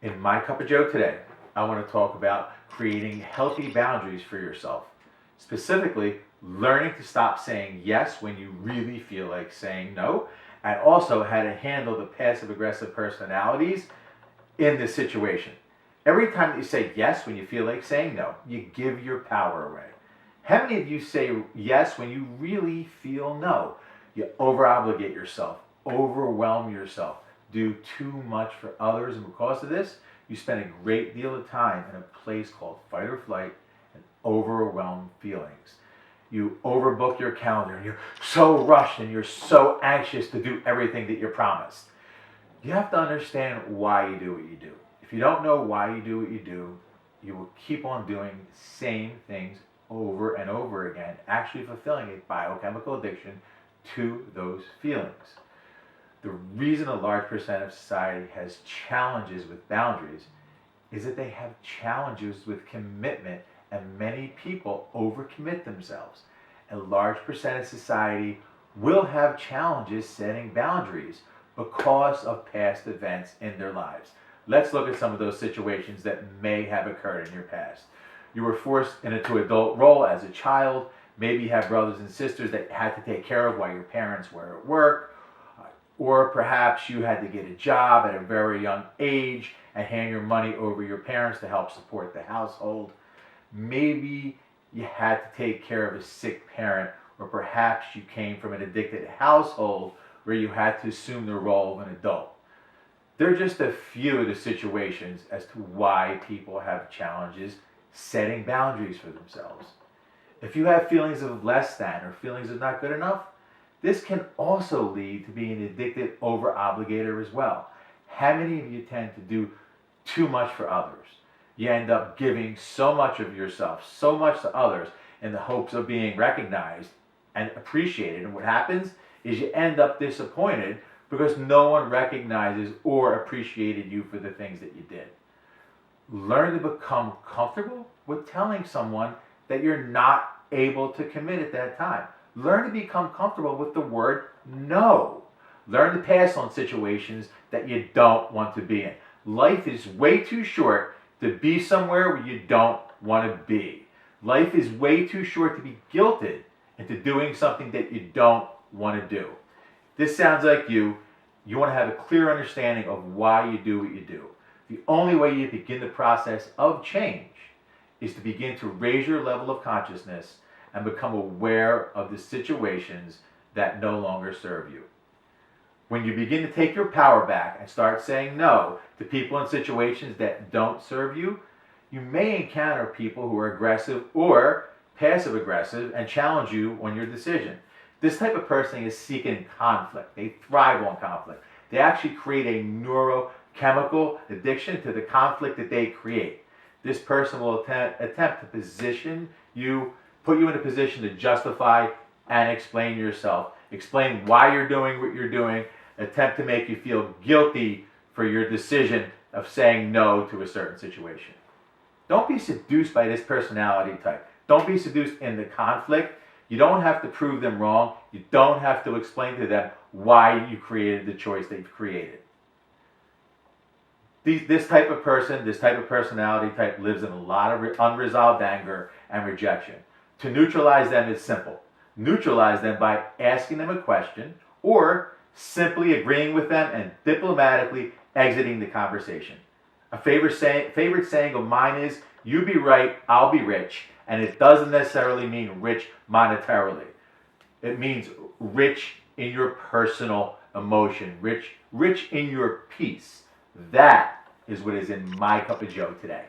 In my cup of Joe today, I want to talk about creating healthy boundaries for yourself. Specifically, learning to stop saying yes when you really feel like saying no, and also how to handle the passive aggressive personalities in this situation. Every time that you say yes when you feel like saying no, you give your power away. How many of you say yes when you really feel no? You overobligate yourself, overwhelm yourself, do too much for others, and because of this, you spend a great deal of time in a place called fight or flight and overwhelmed feelings. You overbook your calendar and you're so rushed and you're so anxious to do everything that you're promised. You have to understand why you do what you do. If you don't know why you do what you do, you will keep on doing the same things over and over again, actually fulfilling a biochemical addiction to those feelings. The reason a large percent of society has challenges with boundaries is that they have challenges with commitment, and many people overcommit themselves. A large percent of society will have challenges setting boundaries because of past events in their lives. Let's look at some of those situations that may have occurred in your past. You were forced into adult role as a child. Maybe you have brothers and sisters that you had to take care of while your parents were at work. Or perhaps you had to get a job at a very young age and hand your money over your parents to help support the household. Maybe you had to take care of a sick parent, or perhaps you came from an addicted household where you had to assume the role of an adult. They're just a few of the situations as to why people have challenges setting boundaries for themselves. If you have feelings of less than or feelings of not good enough, this can also lead to being an addicted over-obligator as well. How many of you tend to do too much for others? You end up giving so much of yourself, so much to others, in the hopes of being recognized and appreciated. And what happens is you end up disappointed because no one recognizes or appreciated you for the things that you did. Learn to become comfortable with telling someone that you're not able to commit at that time. Learn to become comfortable with the word no. Learn to pass on situations that you don't want to be in. Life is way too short to be somewhere where you don't want to be. Life is way too short to be guilted into doing something that you don't want to do. This sounds like you want to have a clear understanding of why you do what you do. The only way you begin the process of change is to begin to raise your level of consciousness and become aware of the situations that no longer serve you. When you begin to take your power back and start saying no to people and situations that don't serve you, you may encounter people who are aggressive or passive aggressive and challenge you on your decision. This type of person is seeking conflict. They thrive on conflict. They actually create a neurochemical addiction to the conflict that they create. This person will attempt to position you, put you in a position to justify and explain yourself. Explain why you're doing what you're doing. Attempt to make you feel guilty for your decision of saying no to a certain situation. Don't be seduced by this personality type. Don't be seduced in the conflict. You don't have to prove them wrong. You don't have to explain to them why you created the choice that you've created. This type of person, this type of personality type lives in a lot of unresolved anger and rejection. To neutralize them is simple. Neutralize them by asking them a question or simply agreeing with them and diplomatically exiting the conversation. A favorite saying of mine is, you be right, I'll be rich. And it doesn't necessarily mean rich monetarily. It means rich in your personal emotion, rich in your peace. That is what is in my cup of Joe today.